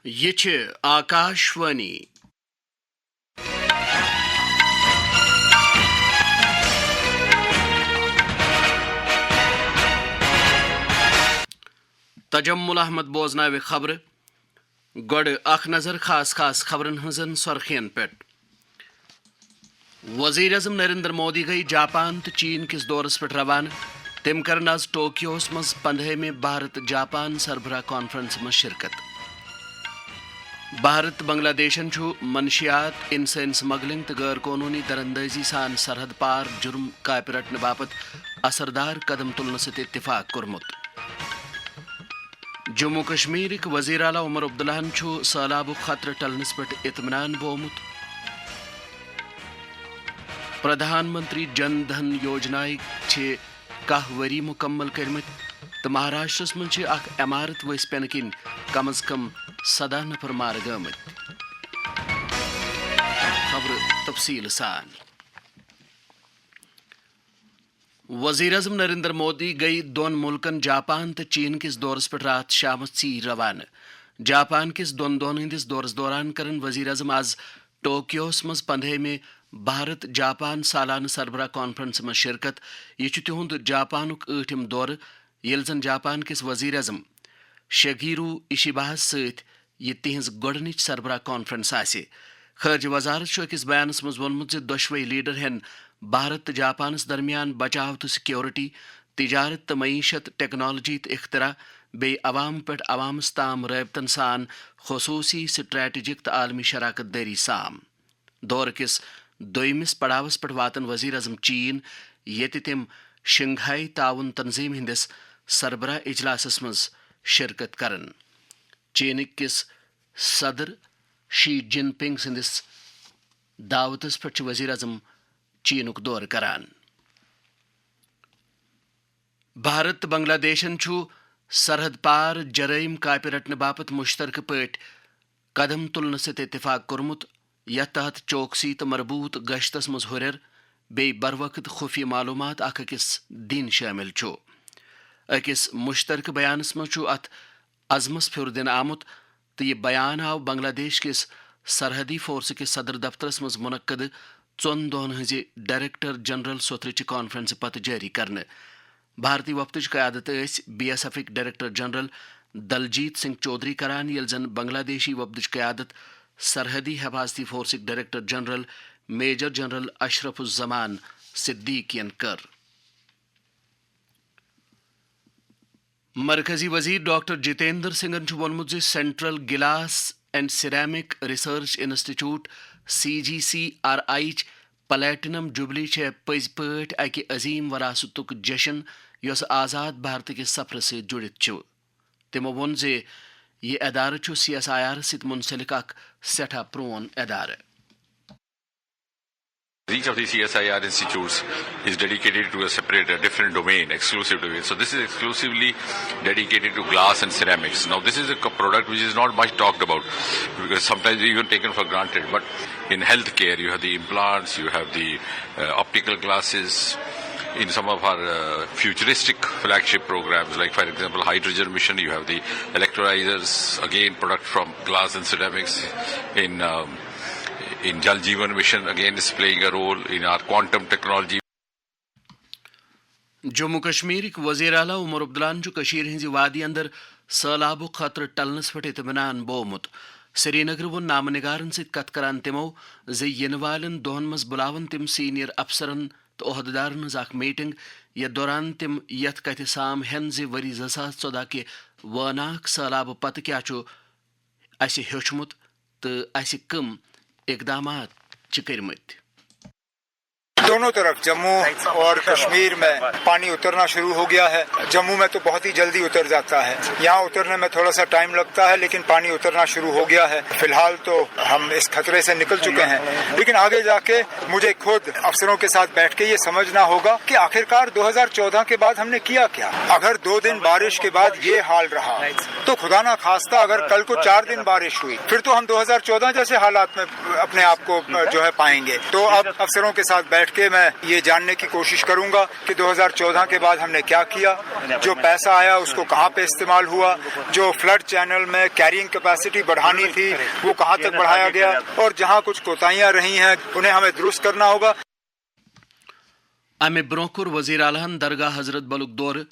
یہ چھ آکاشوانی تجمل احمد بوزناوِ خبر گوڑ اخ نظر خاص خبرن ہنزن سرخین پٹ وزیر اعظم نریندر مودی گئی جاپان تو چین کس دورس پہ روانہ تم کرن آز ٹوکیوس مز 15 بھارت جاپان سربراہ کانفرنس مز شرکت بھارت بنگلہ دیشن چھو منشیات انسان سمگلنگ تو غیر قانونی درندازی سان سرحد پار جرم کاپ رٹنے باپت اثردار قدم تلنے ست اتفاق کورمت جموں کشمیر وزیر اعلیٰ عمر عبداللہ چھو سہلاب خطر ٹلنس پہ اطمینان بومت پردھان منتری جن دھن یوجنا چھ 10 وری مکمل کرمت تو مہاراشٹرس من اخ عمارت وس پین کن کم از کم 17 نفر مار گمت خبر تفصیل سان وزیر اعظم نریندر مودی گئی دون ملکن جاپان تو چین کس دورس پہ رات شام ژیر روانہ جاپان کس دون ہندس دورس دوران کرن وزیر اعظم آز ٹوکیوس مز 15 بھارت جاپان سالانہ سربراہ کانفرنس مز شرکت یہ تہد جاپانک 8م دور یل زن جاپان کس وزیر اعظم شگیرو ایشیباہس ست یہ تہذ گۄڈنچ سربراہ کانفرنس آسہ خارجہ وزارت اکس بیانس مز وونمت دۄشوے لیڈر ہن بھارت تو جاپانس درمیان بچاؤ تو سیکورٹی تجارت تو معیشت ٹیکنالوجی تو اختراع بی عوام پہ عوامس تام رابطن سان خصوصی سٹریٹجک تو عالمی شراکت داری سام دور کس دویمس پڑاوس پہ واتن وزیر اعظم چین یت تم شنگھائی تعاون تنظیم ہندس سربراہ اجلاسس مز شرکت کرن چینک کس صدر شی جن پنگ سندس دعوتس پہ وزیر اعظم چینک دور کران بھارت بنگلہ دیشن چھو سرحد پار جرائم کاپ رٹنے باپت مشترکہ پٹ قدم تلنے ست اتفاق کورمت یتھ تحت چوکسی تو مربوط گشتس مز ہرر بی بروقت خفیہ معلومات اخ اکس دن شامل چھو اکس مشترکہ بیانس مز چھو ات عزمس پھر دن آمت تو یہ بیان آو بنگلہ دیش کس سرحدی فورس کس صدر دفترس مز منعقد 4 دہن ہز ڈائریکٹر جنرل سوترچ کانفرنس پتہ جاری کرنے بھارتی وفدچ قیادت B S F director general Diljit Singh Chaudhary کران یل زن بنگلہ دیشی وفدچ قیادت سرحدی حفاظتی فورسک director general major general Ashraf Uzzaman صدیقین کر مرکزی وزیر ڈاکٹر جتیندر سنگھن وونمت central glass and ceramic research institute CGCRI platinum jubilee پز پٹ اکہ عظیم وراثتک جشن یس آزاد بھارت کس سفر ست جڑت تمو وون یہ ادارہ CSIR ست منسلک اخ سٹھا پرون ادارہ Each of the CSIR institutes is dedicated to a separate, different domain, exclusive domain. So this is exclusively dedicated to glass and ceramics. Now this is a product which is not much talked about because sometimes even taken for granted. But in healthcare, you have the implants, you have the optical glasses. In some of our futuristic flagship programs, like for example hydrogen mission, you have the electrolyzers, again product from glass and ceramics. In Jal Jeevan mission, again is playing a role in our quantum technology. Jammu Kashmir وزیر اعلیٰ عمر عبداللہ کشیر ہنزی وادی اندر سہلاب خطر ٹلنس پہ اطمینان بومت سری Nagar one نامہ نگارن ست کت کران تمو ین والن دہن مز بلاون تم سینئر افسرن تو عہدیدارن ہز اخ میٹنگ یتھ دوران تم یتھ کتھ سام ہین وری 2014 کہ واناک سہلاب پتہ کیا اس ہیوچمت تو اس کم اقدامات کرمت دونوں طرف جموں اور کشمیر میں پانی اترنا شروع ہو گیا ہے. جموں میں تو بہت ہی جلدی اتر جاتا ہے, یہاں اترنے میں تھوڑا سا ٹائم لگتا ہے, لیکن پانی اترنا شروع ہو گیا ہے. فی الحال تو ہم اس خطرے سے نکل چکے ہیں, لیکن آگے جا کے مجھے خود افسروں کے ساتھ بیٹھ کے یہ سمجھنا ہوگا کہ آخرکار 2014 کے بعد ہم نے کیا کیا. اگر 2 دن بارش کے بعد یہ حال رہا تو خدا نہ خواستہ اگر کل کو 4 دن بارش ہوئی پھر تو ہم 2014 جیسے حالات میں اپنے آپ کو جو ہے پائیں گے. تو اب افسروں کے ساتھ بیٹھ बैठ के मैं ये जानने की कोशिश करूंगा कि 2014 के बाद हमने क्या किया, जो पैसा आया उसको कहाँ पे इस्तेमाल हुआ, जो फ्लड चैनल में कैरिंग कैपेसिटी बढ़ानी थी वो कहाँ तक बढ़ाया गया, और जहाँ कुछ कोताहियां रही हैं उन्हें हमें दुरुस्त करना होगा. अमे ब्रोंकुर वजीर आलहन दरगाह हजरत बलुक दौर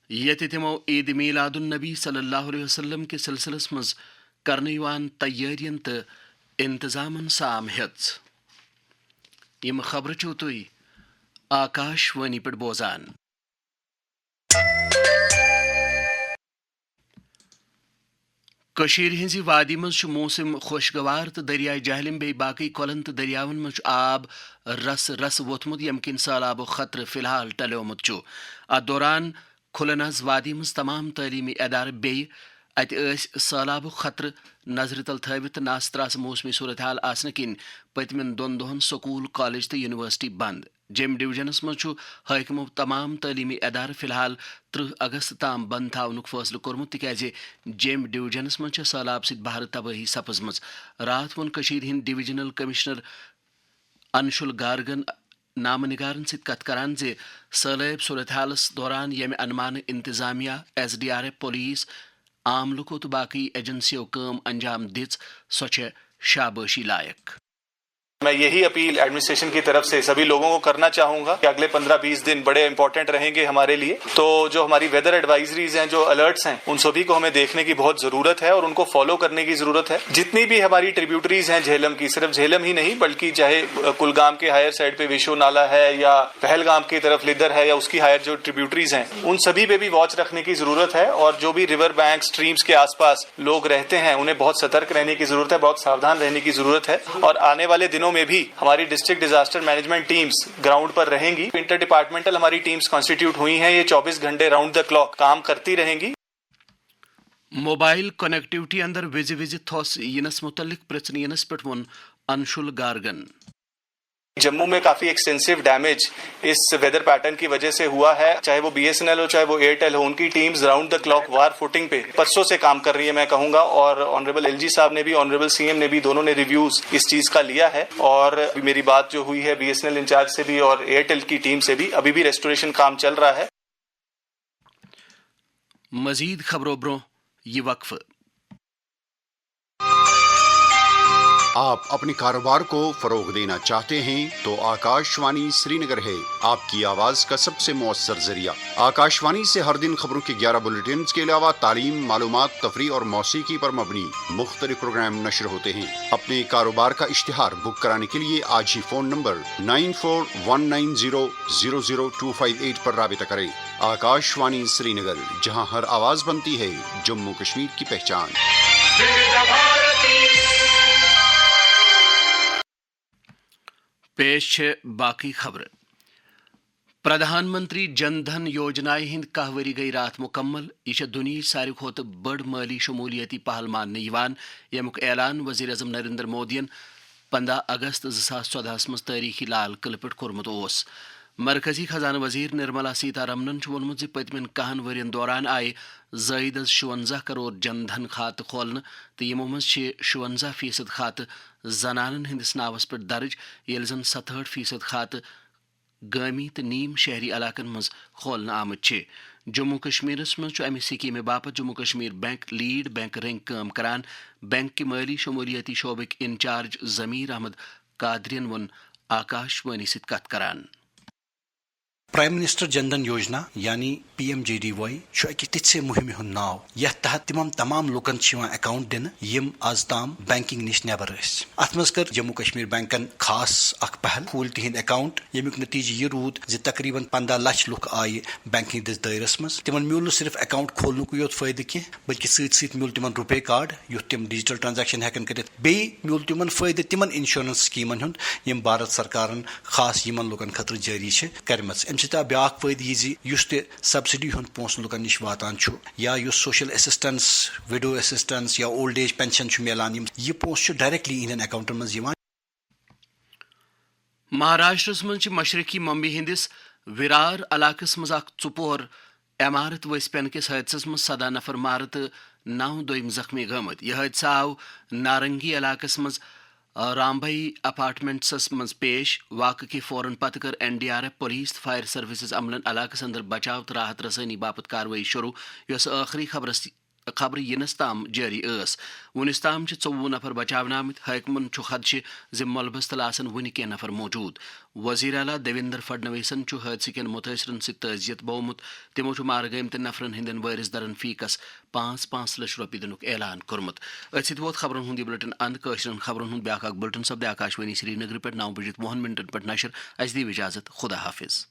ये तमो ईद मीलादुन नबी सल्लल्लाहु अलैहि वसल्लम के सिलसिलस मज करने युवान तैयारियन तो इंतजामन साम हेच. यम खबर छो तुई आकाशवाणी पे बोजान. कशीर हिंजी वादी मज मौसम खुशगवार तो दरियाए जहलिम बे बाकी कोलन तो दरियावन मज आब रस रस वोथमुत यम किन सालाब खतर फिलहाल टलोमुत छु. अत दौरान खुलनज वादी मज तमाम तलीमी इदारे बे अत सैलाब खतर नजर तल थवित नास्तरास मौसमी सूरत हाल आसन किन पतमिन दोन दोहन स्कूल कॉलेज तो यूनिवर्सिटी बंद. जेम डिवीजनस मज हकमो तमाम तलीमी इदारे फिलहाल 30 अगस्त ताम बंद थावनुक फैसलो कोरमुत तिकाजे जेम डिवीजनस मज सैलाब सित बहर तबाही सपजमज. रात वोन कशीर हिंद डिवीजनल कमिश्नर अनशुल गार्गन नाम निगारन सित कत करान जे सैलाब सूरत हालस दौरान यम अनुमान इंतजामिया SDRF पुलिस आम लुको तो बाकी एजेंसियों काम अंजाम दिच सो शाबाशी लायक. मैं यही अपील एडमिनिस्ट्रेशन की तरफ से सभी लोगों को करना चाहूंगा कि अगले 15-20 दिन बड़े इंपॉर्टेंट रहेंगे हमारे लिए. तो जो हमारी वेदर एडवाइजरीज हैं, जो अलर्ट्स हैं, उन सभी को हमें देखने की बहुत जरूरत है और उनको फॉलो करने की जरूरत है. जितनी भी हमारी ट्रिब्यूटरीज हैं झेलम की, सिर्फ झेलम ही नहीं बल्कि चाहे कुलगाम के हायर साइड पे विशो नाला है या पहलगाम की तरफ लिदर है या उसकी हायर जो ट्रिब्यूटरीज हैं, उन सभी पे भी वॉच रखने की जरूरत है. और जो भी रिवर बैंक स्ट्रीम्स के आसपास लोग रहते हैं उन्हें बहुत सतर्क रहने की जरूरत है, बहुत सावधान रहने की जरूरत है. और आने वाले दिनों में भी हमारी district disaster management teams ground पर रहेंगी. इंटर डिपार्टमेंटल हमारी टीम्स कॉन्स्टिट्यूट हुई हैं, ये 24 घंटे राउंड द क्लॉक काम करती रहेंगी. मोबाइल कनेक्टिविटी अंदर विजि विजि थोस यनस मुतल्लिक प्रश्न यनस पे वोन अनशुल गार्गन. जम्मू में काफी एक्सटेंसिव डैमेज इस वेदर पैटर्न की वजह से हुआ है. चाहे वो BSNL हो चाहे वो एयरटेल हो, उनकी teams round the clock war footing पे परसों से काम कर रही है मैं कहूंगा. और ऑनरेबल LG साहब ने भी, ऑनरेबल CM ने भी, दोनों ने रिव्यूज इस चीज का लिया है. और मेरी बात जो हुई है BSNL इंचार्ज से भी और एयरटेल की टीम से भी, अभी भी रेस्टोरेशन काम चल रहा है. मजीद खबरों ब्रो ये वक्फ. आप अपने कारोबार को फरोग देना चाहते हैं तो आकाशवाणी श्रीनगर है आपकी आवाज का सबसे मौसर जरिया. आकाशवाणी से हर दिन खबरों के 11 बुलेटिन के अलावा तालीम, मालूमात, तफरी और मौसीकी पर मबनी मुख्तलिफ प्रोग्राम नशर होते हैं. अपने कारोबार का इश्तिहार बुक कराने के लिए आज ही फोन नंबर 9419000258 पर राबिता करें. आकाशवाणी श्रीनगर, जहां हर आवाज बनती है जम्मू कश्मीर की पहचान. पेश बाकी खबर. प्रधानमंत्री जन धन योजनाएं हिंद कहवरी गई रात मुकम्मल. यह दुनिया सारी खोत बड़ माली शमूलियती पहल मानने यवान. यमुक ऐलान वजीर अजम नरेंद्र मोदियन 15 अगस्त 2014 मज तारीखी लाल किले पे कोरमुत ओस. मरकजी खजाना वजीर निर्मला सीतारमणन वोनमुत ज पतमिन 10 वरियन दौरान आए ज़ायद 56 करोड़ जन धन खात खोलन तो यमो मज 56% खात जनानन हिंदिस नावस पे दर्ज, येल जन 67% खात गामी तो नीम शहरी इलाकन मज खोलन आमत. जम्मू कश्मीरस मज अमि स्कीम बापत Jammu Kashmir bank lead bank rank काम करान. बैंक की माली शमूलियती शोबक इंचार्ज जमीर अहमद कादरियन वन आकाशवाणी सित कत करान. प्राइम मिनिस्टर जनधन योजना यानी PMJDY तिसे मुहिम हुंद नाव यथ तहत तमाम लुकन अकाउंट दिन यम आज ताम बैंकिंग निश नेबर. अत मज कर जम्मू कश्मीर बैंकन खास अख पहल खोल तिहिंद अकाउंट, यमुक नतीजे यह रूद ज तकरीबन 15 लाख लुक आये बैंकिंग दिस दायरस मज. तिमन म्यूल सिर्फ अकाउंट खोलनुक योत फायदे कह बल्कि सत म्यूल तिमन रुपे कार्ड युत तिम डिजिटल ट्रांजैक्शन हेकन कर. बे म्यूल तिमन फायदे तिमन इंश्योरेंस स्कीमन हुंद यम भारत सरकारन खास यमन लुकन खतर जारी करमच. ब्या फायदे यह सब्सिडी हूं पोस लुकन नश वातान या सोशल असिस्टेंस, विडो असिस्टेंस या ओल्ड एज पेंशन मिलान, यह पोस डायरेक्टली इन अकाउंटन मज. महाराष्ट्र मज मशरकी मुंबई हिंदिस विरार इलाकस मज चुपोर इमारत वस पेन किस हादसस मज 17 नफर मार तो 9 दोयम जख्मी गमत. यह हादसा आव नारंगी इलाकस मज رامبئی اپارٹمنٹس مز پیش واقع کی فوراً پتہ کر NDRF پولیس فائر سروسز عملن علاقس اندر بچاؤ تو راحت رسانی باپت کاروٲیی شروع یس ٲخری خبر ینس تام جاری ٲس ونس تام 24 نفر بچاونہٕ آمٕتۍ حٲکمن چھُ خدشہ ز ملبس تل آسن وُنہِ کینٛہہ نفر موجود وزیر اعلیٰ دیویندر فڈنویسن چھُ حٲدثہٕ کٮ۪ن مُتٲثرن سۭتۍ تعزیت بوومُت تِمو چھُ مارٕ گٔمتٮ۪ن نفرن ہٕنٛدٮ۪ن وٲرِث درن فی کس 5 لچھ رۄپیہِ دِنُک اعلان کوٚرمُت أتھۍ سۭتۍ ووت خبرن ہُنٛد یہِ بُلٹن اند کٲشرٮ۪ن خبرن ہُنٛد بیٛاکھ اکھ بُلٹن سپدِ آکاشوانی سری نگر پٮ۪ٹھ 9 بجے 2 نشر اَسہِ دِیِو اِجازت خدا حافظ